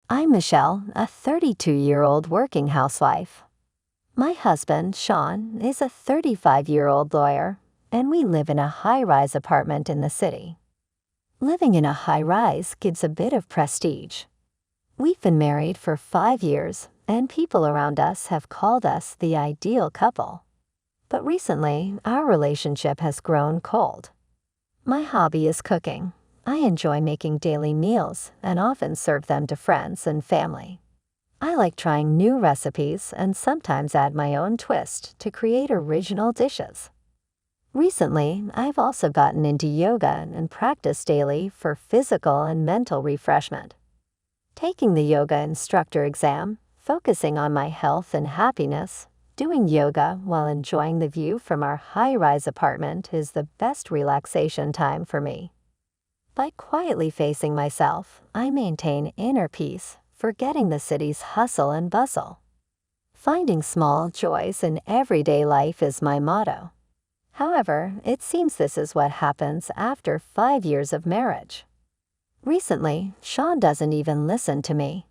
I'm Michelle, a 32-year-old working housewife. My husband, Sean, is a 35-year-old lawyer, and we live in a high-rise apartment in the city. Living in a high-rise gives a bit of prestige. We've been married for 5 years, and people around us have called us the ideal couple. But recently, our relationship has grown cold. My hobby is cooking. I enjoy making daily meals and often serve them to friends and family. I like trying new recipes and sometimes add my own twist to create original dishes. Recently, I've also gotten into yoga and practice daily for physical and mental refreshment. Taking the yoga instructor exam, focusing on my health and happiness, doing yoga while enjoying the view from our high-rise apartment is the best relaxation time for me. By quietly facing myself, I maintain inner peace, forgetting the city's hustle and bustle. Finding small joys in everyday life is my motto. However, it seems this is what happens after 5 years of marriage. Recently, Sean doesn't even listen to me.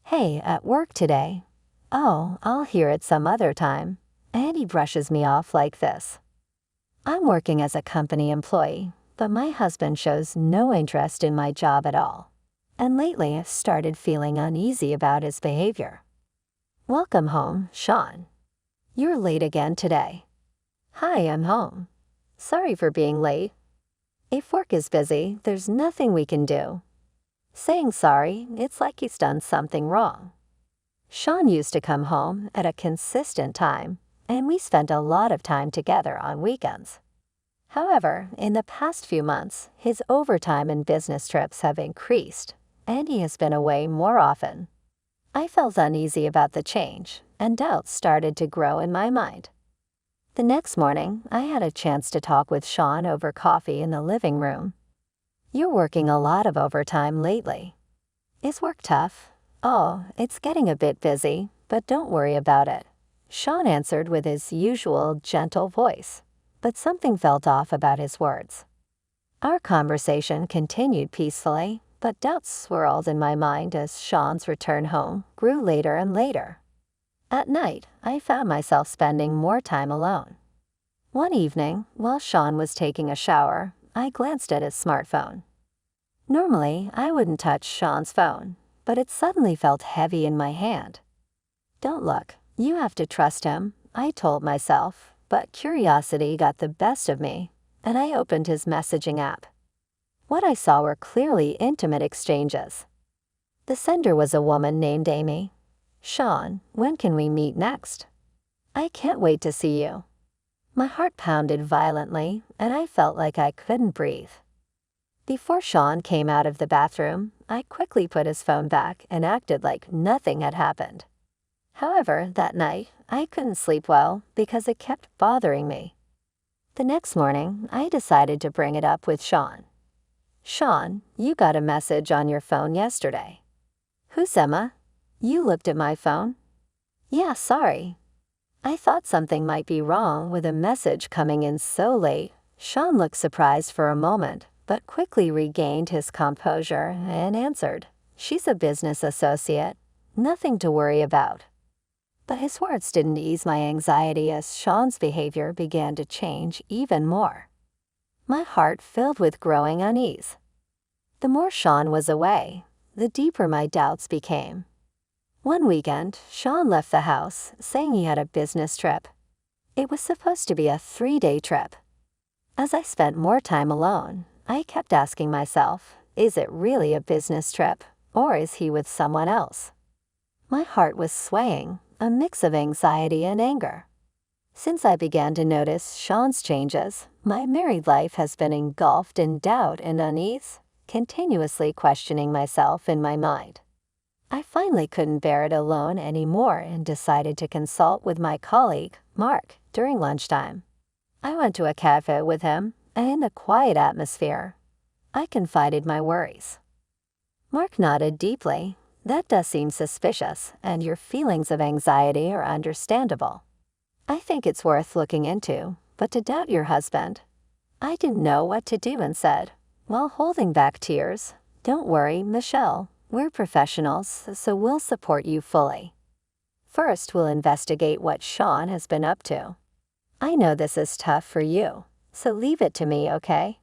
"Hey, at work today." "Oh, I'll hear it some other time." And he brushes me off like this. I'm working as a company employee, but my husband shows no interest in my job at all. And lately I've started feeling uneasy about his behavior. "Welcome home, Sean." "You're late again today." "Hi, I'm home." "Sorry for being late." If work is busy, there's nothing we can do. Saying sorry, it's like he's done something wrong. Sean used to come home at a consistent time, and we spent a lot of time together on weekends. However, in the past few months, his overtime and business trips have increased, and he has been away more often. I felt uneasy about the change, and doubts started to grow in my mind. The next morning, I had a chance to talk with Sean over coffee in the living room. "You're working a lot of overtime lately." "Is work tough?" "Oh, it's getting a bit busy, but don't worry about it," Sean answered with his usual gentle voice, but something felt off about his words. Our conversation continued peacefully, but doubts swirled in my mind as Sean's return home grew later and later. At night, I found myself spending more time alone. One evening, while Sean was taking a shower, I glanced at his smartphone. Normally, I wouldn't touch Sean's phone, but it suddenly felt heavy in my hand. "Don't look, you have to trust him," I told myself, but curiosity got the best of me, and I opened his messaging app. What I saw were clearly intimate exchanges. The sender was a woman named Amy. "Sean, when can we meet next?" "I can't wait to see you." My heart pounded violently, and I felt like I couldn't breathe. Before Sean came out of the bathroom, I quickly put his phone back and acted like nothing had happened. However, that night, I couldn't sleep well because it kept bothering me. The next morning, I decided to bring it up with Sean. "Sean, you got a message on your phone yesterday." "Who's Emma?" "You looked at my phone?" "Yeah, sorry." I thought something might be wrong with a message coming in so late. Sean looked surprised for a moment, but quickly regained his composure and answered, "She's a business associate. Nothing to worry about." But his words didn't ease my anxiety as Sean's behavior began to change even more. My heart filled with growing unease. The more Sean was away, the deeper my doubts became. One weekend, Sean left the house, saying he had a business trip. It was supposed to be a 3-day trip. As I spent more time alone, I kept asking myself, is it really a business trip, or is he with someone else? My heart was swaying, a mix of anxiety and anger. Since I began to notice Sean's changes, my married life has been engulfed in doubt and unease, continuously questioning myself in my mind. I finally couldn't bear it alone anymore and decided to consult with my colleague, Mark, during lunchtime. I went to a cafe with him, and in the quiet atmosphere, I confided my worries. Mark nodded deeply. "That does seem suspicious, and your feelings of anxiety are understandable. I think it's worth looking into, but to doubt your husband." I didn't know what to do and said, while holding back tears, "Don't worry, Michelle. We're professionals, so we'll support you fully. First, we'll investigate what Sean has been up to. I know this is tough for you, so leave it to me, okay?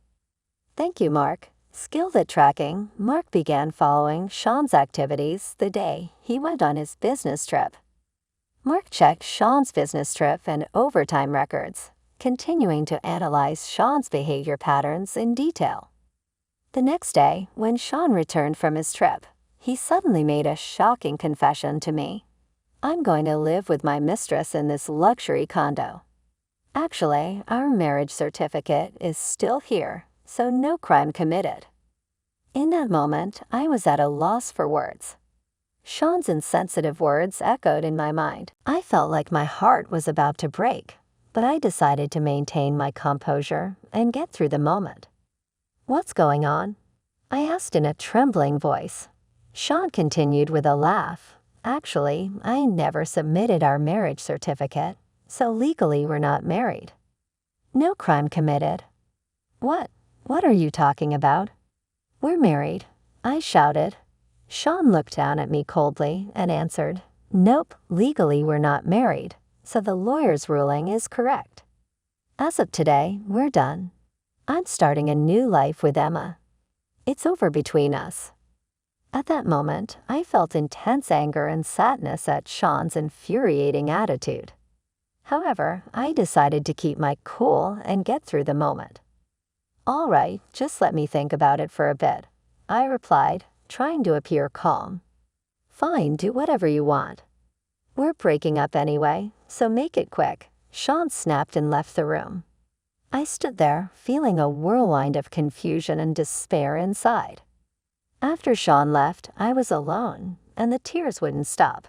Thank you, Mark. Skilled at tracking, Mark began following Sean's activities the day he went on his business trip. Mark checked Sean's business trip and overtime records, continuing to analyze Sean's behavior patterns in detail. The next day, when Sean returned from his trip, he suddenly made a shocking confession to me. I'm going to live with my mistress in this luxury condo. Actually, our marriage certificate is still here, so no crime committed. In that moment, I was at a loss for words. Sean's insensitive words echoed in my mind. I felt like my heart was about to break, but I decided to maintain my composure and get through the moment. What's going on? I asked in a trembling voice. Sean continued with a laugh. Actually, I never submitted our marriage certificate, so legally we're not married. No crime committed. What are you talking about? We're married, I shouted. Sean looked down at me coldly and answered, Nope, legally we're not married, so the lawyer's ruling is correct. As of today, we're done. I'm starting a new life with Emma. It's over between us. At that moment, I felt intense anger and sadness at Sean's infuriating attitude. However, I decided to keep my cool and get through the moment. All right, just let me think about it for a bit, I replied, trying to appear calm. Fine, do whatever you want. We're breaking up anyway, so make it quick. Sean snapped and left the room. I stood there, feeling a whirlwind of confusion and despair inside. After Sean left, I was alone, and the tears wouldn't stop.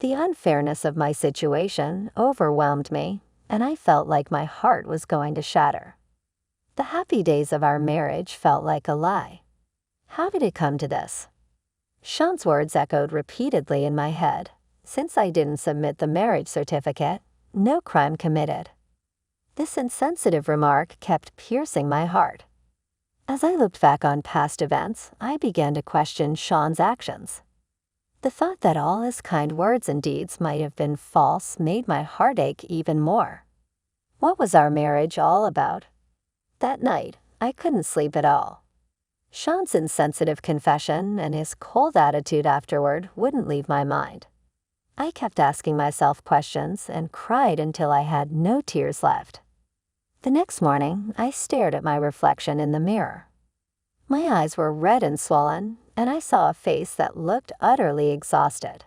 The unfairness of my situation overwhelmed me, and I felt like my heart was going to shatter. The happy days of our marriage felt like a lie. How did it come to this? Sean's words echoed repeatedly in my head. Since I didn't submit the marriage certificate, no crime committed. This insensitive remark kept piercing my heart. As I looked back on past events, I began to question Sean's actions. The thought that all his kind words and deeds might have been false made my heart ache even more. What was our marriage all about? That night, I couldn't sleep at all. Sean's insensitive confession and his cold attitude afterward wouldn't leave my mind. I kept asking myself questions and cried until I had no tears left. The next morning, I stared at my reflection in the mirror. My eyes were red and swollen, and I saw a face that looked utterly exhausted.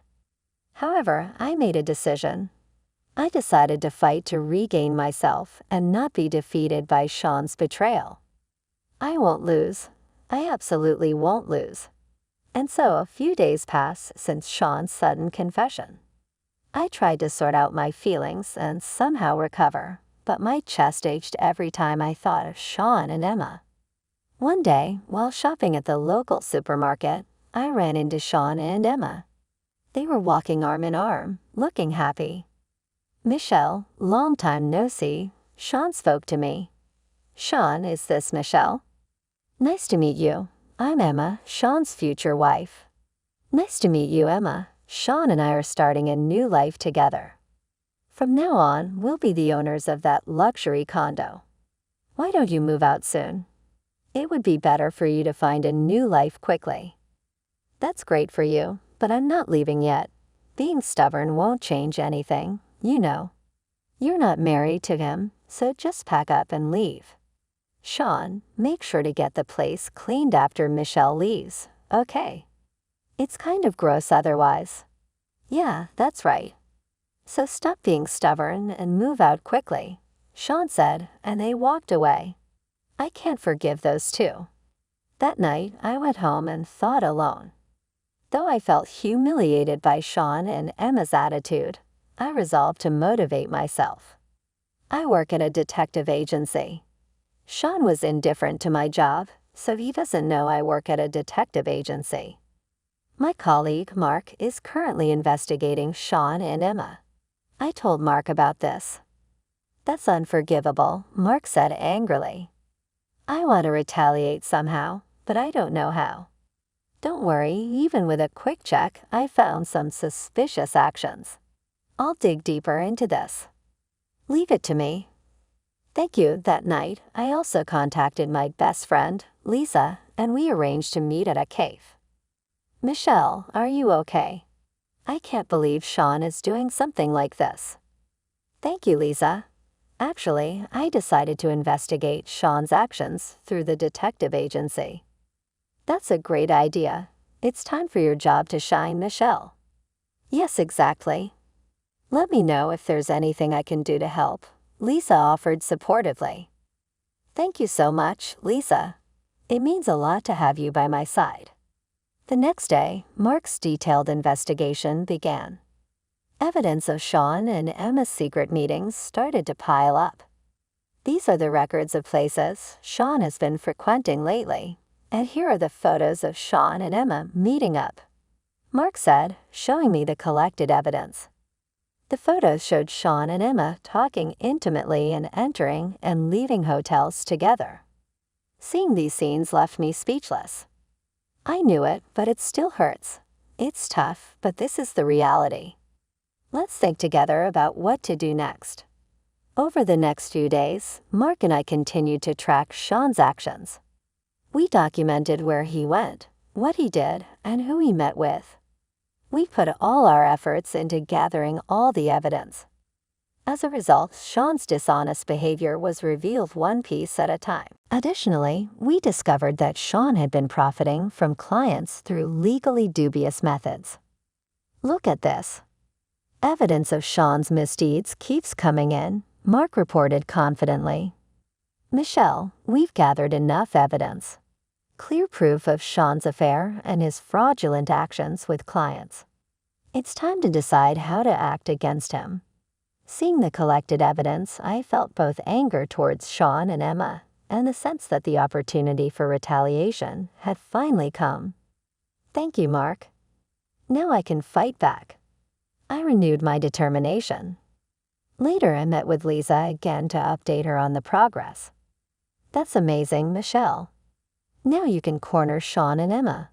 However, I made a decision. I decided to fight to regain myself and not be defeated by Sean's betrayal. I won't lose. I absolutely won't lose. And so a few days passed since Sean's sudden confession. I tried to sort out my feelings and somehow recover, but my chest ached every time I thought of Sean and Emma. One day, while shopping at the local supermarket, I ran into Sean and Emma. They were walking arm in arm, looking happy. Michelle, long time no see, Sean spoke to me. Sean, is this Michelle? Nice to meet you. I'm Emma, Sean's future wife. Nice to meet you, Emma. Sean and I are starting a new life together. From now on, we'll be the owners of that luxury condo. Why don't you move out soon? It would be better for you to find a new life quickly. That's great for you, but I'm not leaving yet. Being stubborn won't change anything, you know. You're not married to him, so just pack up and leave. Sean, make sure to get the place cleaned after Michelle leaves, okay? It's kind of gross otherwise. Yeah, that's right. So stop being stubborn and move out quickly, Sean said, and they walked away. I can't forgive those two. That night, I went home and thought alone. Though I felt humiliated by Sean and Emma's attitude, I resolved to motivate myself. I work at a detective agency. Sean was indifferent to my job, so he doesn't know I work at a detective agency. My colleague, Mark, is currently investigating Sean and Emma. I told Mark about this. That's unforgivable, Mark said angrily. I want to retaliate somehow, but I don't know how. Don't worry, even with a quick check, I found some suspicious actions. I'll dig deeper into this. Leave it to me. Thank you. That night, I also contacted my best friend, Lisa, and we arranged to meet at a cave. Michelle, are you okay? I can't believe Sean is doing something like this. Thank you, Lisa. Actually, I decided to investigate Sean's actions through the detective agency. That's a great idea. It's time for your job to shine, Michelle. Yes, exactly. Let me know if there's anything I can do to help, Lisa offered supportively. Thank you so much, Lisa. It means a lot to have you by my side. The next day, Mark's detailed investigation began. Evidence of Sean and Emma's secret meetings started to pile up. These are the records of places Sean has been frequenting lately, and here are the photos of Sean and Emma meeting up, Mark said, showing me the collected evidence. The photos showed Sean and Emma talking intimately and entering and leaving hotels together. Seeing these scenes left me speechless. I knew it, but it still hurts. It's tough, but this is the reality. Let's think together about what to do next. Over the next few days, Mark and I continued to track Sean's actions. We documented where he went, what he did, and who he met with. We put all our efforts into gathering all the evidence. As a result, Sean's dishonest behavior was revealed one piece at a time. Additionally, we discovered that Sean had been profiting from clients through legally dubious methods. Look at this. Evidence of Sean's misdeeds keeps coming in, Mark reported confidently. Michelle, we've gathered enough evidence. Clear proof of Sean's affair and his fraudulent actions with clients. It's time to decide how to act against him. Seeing the collected evidence, I felt both anger towards Sean and Emma and the sense that the opportunity for retaliation had finally come. Thank you, Mark. Now I can fight back. I renewed my determination. Later, I met with Lisa again to update her on the progress. That's amazing, Michelle. Now you can corner Sean and Emma.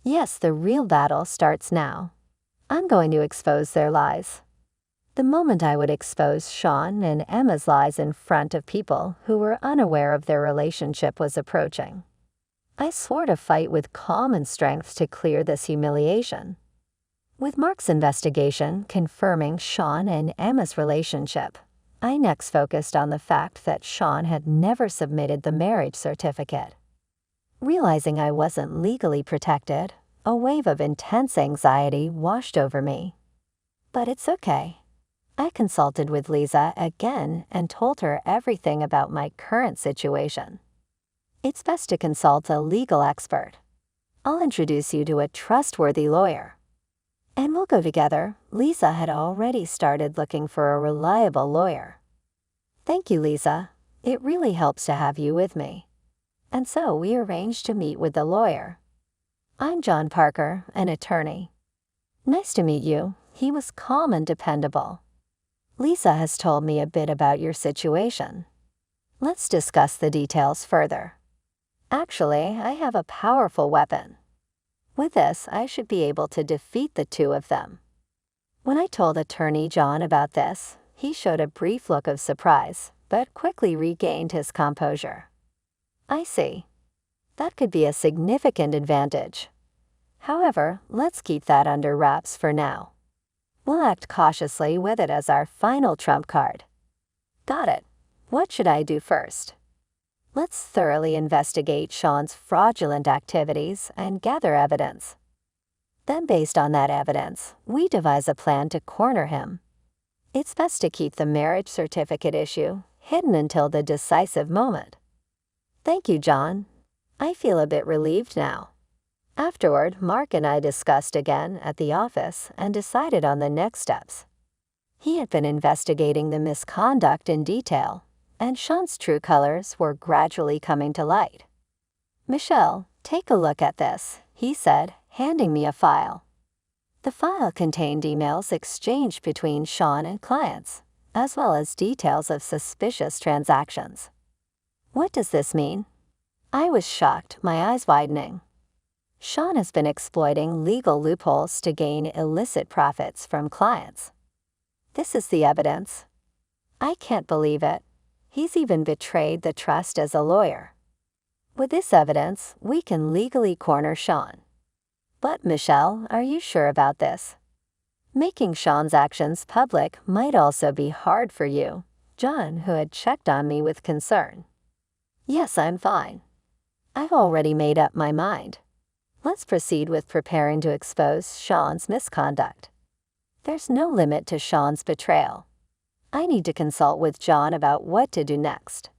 Yes, the real battle starts now. I'm going to expose their lies. The moment I would expose Sean and Emma's lies in front of people who were unaware of their relationship was approaching. I swore to fight with calm and strength to clear this humiliation. With Mark's investigation confirming Sean and Emma's relationship, I next focused on the fact that Sean had never submitted the marriage certificate. Realizing I wasn't legally protected, a wave of intense anxiety washed over me. But it's okay. I consulted with Lisa again and told her everything about my current situation. It's best to consult a legal expert. I'll introduce you to a trustworthy lawyer. And we'll go together. Lisa had already started looking for a reliable lawyer. Thank you, Lisa. It really helps to have you with me. And so we arranged to meet with the lawyer. I'm John Parker, an attorney. Nice to meet you. He was calm and dependable. Lisa has told me a bit about your situation. Let's discuss the details further. Actually, I have a powerful weapon. With this, I should be able to defeat the two of them. When I told Attorney John about this, he showed a brief look of surprise, but quickly regained his composure. I see. That could be a significant advantage. However, let's keep that under wraps for now. We'll act cautiously with it as our final trump card. Got it. What should I do first? Let's thoroughly investigate Sean's fraudulent activities and gather evidence. Then, based on that evidence, we devise a plan to corner him. It's best to keep the marriage certificate issue hidden until the decisive moment. Thank you, John. I feel a bit relieved now. Afterward, Mark and I discussed again at the office and decided on the next steps. He had been investigating the misconduct in detail, and Sean's true colors were gradually coming to light. Michelle, take a look at this, he said, handing me a file. The file contained emails exchanged between Sean and clients, as well as details of suspicious transactions. What does this mean? I was shocked, my eyes widening. Sean has been exploiting legal loopholes to gain illicit profits from clients. This is the evidence. I can't believe it. He's even betrayed the trust as a lawyer. With this evidence, we can legally corner Sean. But Michelle, are you sure about this? Making Sean's actions public might also be hard for you, John, who had checked on me with concern. Yes, I'm fine. I've already made up my mind. Let's proceed with preparing to expose Sean's misconduct. There's no limit to Sean's betrayal. I need to consult with John about what to do next.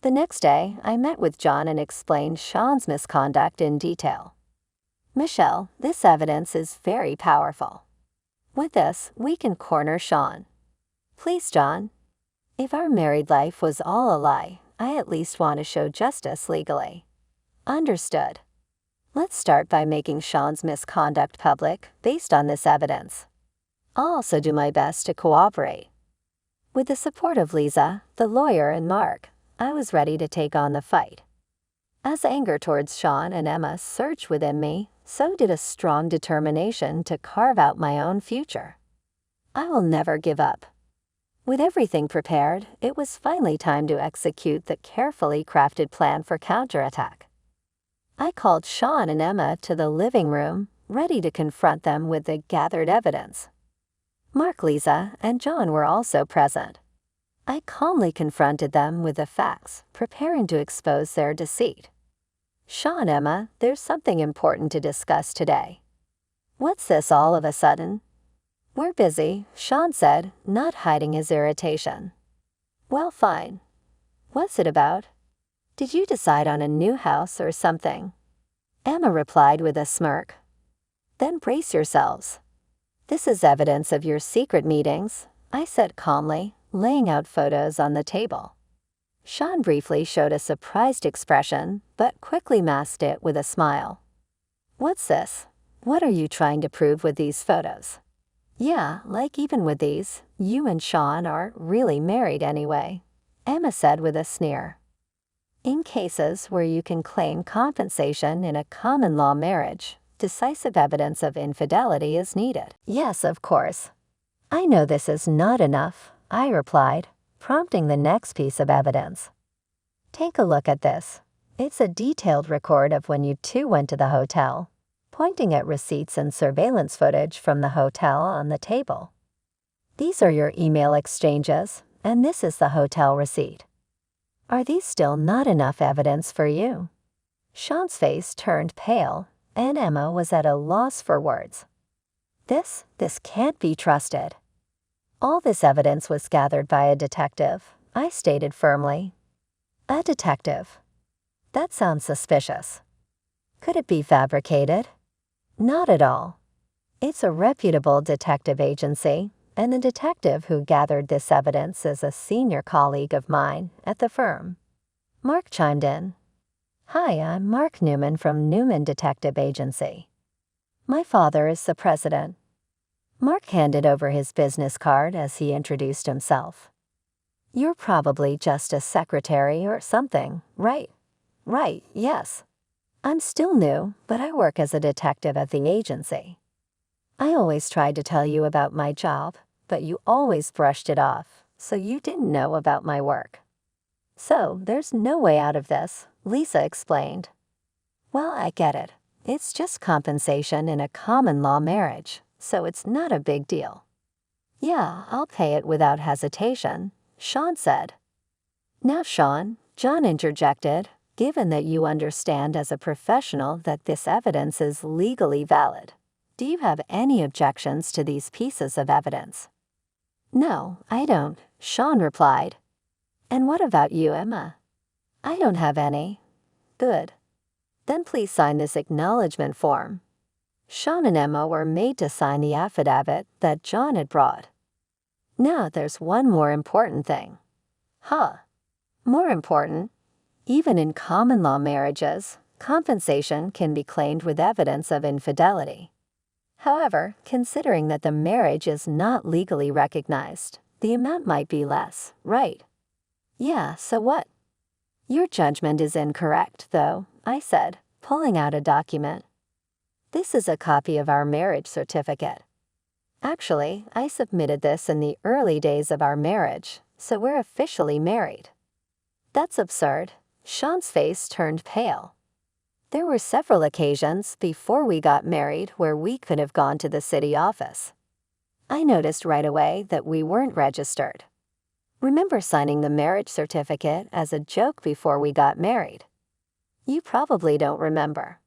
The next day, I met with John and explained Sean's misconduct in detail. Michelle, this evidence is very powerful. With this, we can corner Sean. Please, John. If our married life was all a lie, I at least want to show justice legally. Understood. Let's start by making Sean's misconduct public based on this evidence. I'll also do my best to cooperate. With the support of Lisa, the lawyer, and Mark, I was ready to take on the fight. As anger towards Sean and Emma surged within me, so did a strong determination to carve out my own future. I will never give up. With everything prepared, it was finally time to execute the carefully crafted plan for counterattack. I called Sean and Emma to the living room, ready to confront them with the gathered evidence. Mark, Lisa, and John were also present. I calmly confronted them with the facts, preparing to expose their deceit. Sean, Emma, there's something important to discuss today. What's this all of a sudden? We're busy, Sean said, not hiding his irritation. Well, fine. What's it about? Did you decide on a new house or something? Emma replied with a smirk. Then brace yourselves. This is evidence of your secret meetings, I said calmly, laying out photos on the table. Sean briefly showed a surprised expression, but quickly masked it with a smile. What's this? What are you trying to prove with these photos? Yeah, like even with these, you and Sean are really married anyway, Emma said with a sneer. In cases where you can claim compensation in a common law marriage, decisive evidence of infidelity is needed. Yes, of course. I know this is not enough, I replied, prompting the next piece of evidence. Take a look at this. It's a detailed record of when you two went to the hotel, pointing at receipts and surveillance footage from the hotel on the table. These are your email exchanges, and this is the hotel receipt. Are these still not enough evidence for you? Sean's face turned pale, and Emma was at a loss for words. This can't be trusted. All this evidence was gathered by a detective, I stated firmly. A detective? That sounds suspicious. Could it be fabricated? Not at all. It's a reputable detective agency, and the detective who gathered this evidence is a senior colleague of mine at the firm. Mark chimed in. Hi, I'm Mark Newman from Newman Detective Agency. My father is the president. Mark handed over his business card as he introduced himself. You're probably just a secretary or something, right? Right, yes. I'm still new, but I work as a detective at the agency. I always tried to tell you about my job, but you always brushed it off, so you didn't know about my work. So, there's no way out of this, Lisa explained. Well, I get it. It's just compensation in a common law marriage, so it's not a big deal. Yeah, I'll pay it without hesitation, Sean said. Now, Sean, John interjected, given that you understand as a professional that this evidence is legally valid, do you have any objections to these pieces of evidence? No, I don't, Sean replied. And what about you, Emma? I don't have any. Good. Then please sign this acknowledgement form. Sean and Emma were made to sign the affidavit that John had brought. Now there's one more important thing. More important? Even in common law marriages, compensation can be claimed with evidence of infidelity. However, considering that the marriage is not legally recognized, the amount might be less, right? Yeah, so what? Your judgment is incorrect, though, I said, pulling out a document. This is a copy of our marriage certificate. Actually, I submitted this in the early days of our marriage, so we're officially married. That's absurd. Sean's face turned pale. There were several occasions before we got married where we could have gone to the city office. I noticed right away that we weren't registered. Remember signing the marriage certificate as a joke before we got married? You probably don't remember.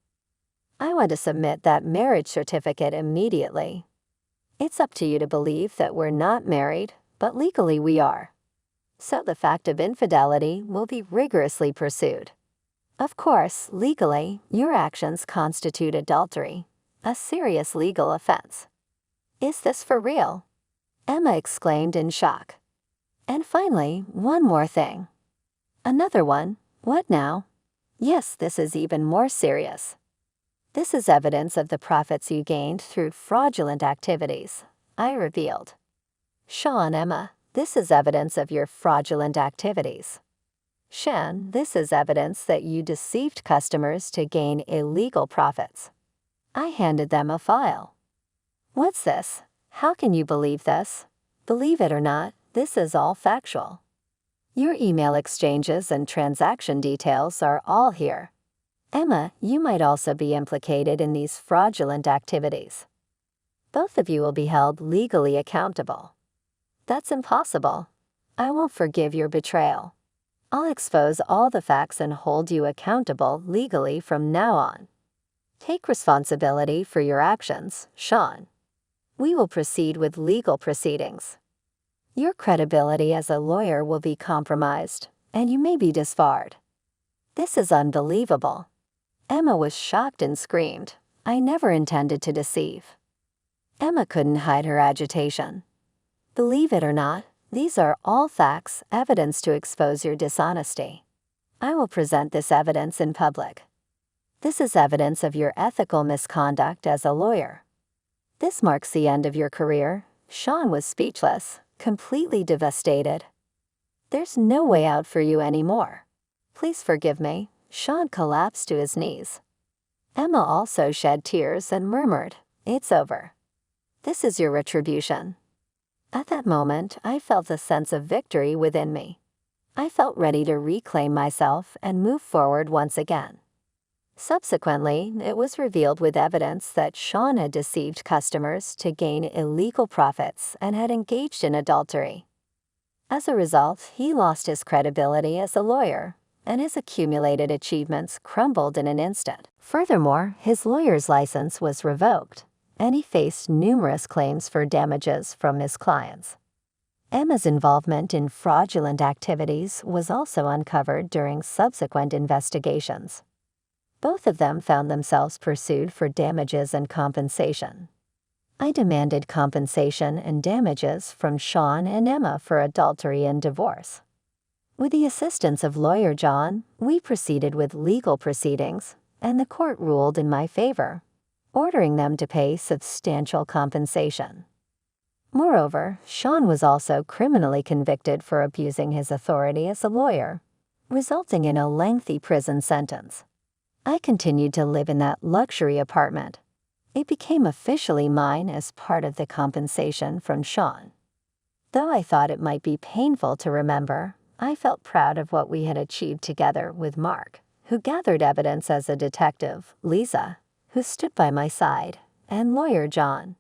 I want to submit that marriage certificate immediately. It's up to you to believe that we're not married, but legally we are. So the fact of infidelity will be rigorously pursued. Of course, legally, your actions constitute adultery, a serious legal offense. Is this for real? Emma exclaimed in shock. And finally, one more thing. Another one. What now? Yes, this is even more serious. This is evidence of the profits you gained through fraudulent activities, I revealed. Sean, Emma, this is evidence of your fraudulent activities. Shan, this is evidence that you deceived customers to gain illegal profits. I handed them a file. What's this? How can you believe this? Believe it or not, this is all factual. Your email exchanges and transaction details are all here. Emma, you might also be implicated in these fraudulent activities. Both of you will be held legally accountable. That's impossible. I won't forgive your betrayal. I'll expose all the facts and hold you accountable legally from now on. Take responsibility for your actions, Sean. We will proceed with legal proceedings. Your credibility as a lawyer will be compromised, and you may be disbarred. This is unbelievable. Emma was shocked and screamed, I never intended to deceive. Emma couldn't hide her agitation. Believe it or not, these are all facts, evidence to expose your dishonesty. I will present this evidence in public. This is evidence of your ethical misconduct as a lawyer. This marks the end of your career. Sean was speechless, completely devastated. There's no way out for you anymore. Please forgive me. Sean collapsed to his knees. Emma also shed tears and murmured, It's over. This is your retribution. At that moment, I felt a sense of victory within me. I felt ready to reclaim myself and move forward once again. Subsequently, it was revealed with evidence that Sean had deceived customers to gain illegal profits and had engaged in adultery. As a result, he lost his credibility as a lawyer, and his accumulated achievements crumbled in an instant. Furthermore, his lawyer's license was revoked, and he faced numerous claims for damages from his clients. Emma's involvement in fraudulent activities was also uncovered during subsequent investigations. Both of them found themselves pursued for damages and compensation. I demanded compensation and damages from Sean and Emma for adultery and divorce. With the assistance of lawyer John, we proceeded with legal proceedings, and the court ruled in my favor, ordering them to pay substantial compensation. Moreover, Sean was also criminally convicted for abusing his authority as a lawyer, resulting in a lengthy prison sentence. I continued to live in that luxury apartment. It became officially mine as part of the compensation from Sean. Though I thought it might be painful to remember, I felt proud of what we had achieved together with Mark, who gathered evidence as a detective, Lisa, who stood by my side, and lawyer John.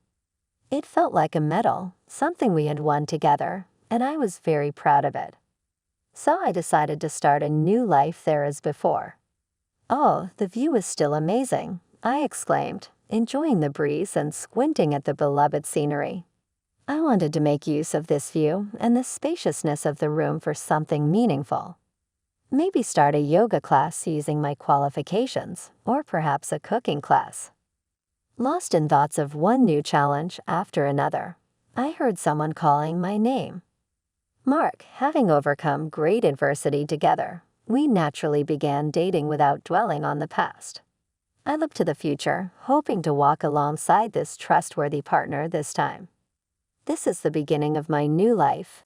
It felt like a medal, something we had won together, and I was very proud of it. So I decided to start a new life there as before. Oh, the view is still amazing, I exclaimed, enjoying the breeze and squinting at the beloved scenery. I wanted to make use of this view and the spaciousness of the room for something meaningful. Maybe start a yoga class using my qualifications, or perhaps a cooking class. Lost in thoughts of one new challenge after another, I heard someone calling my name. Mark, having overcome great adversity together, we naturally began dating without dwelling on the past. I looked to the future, hoping to walk alongside this trustworthy partner this time. This is the beginning of my new life,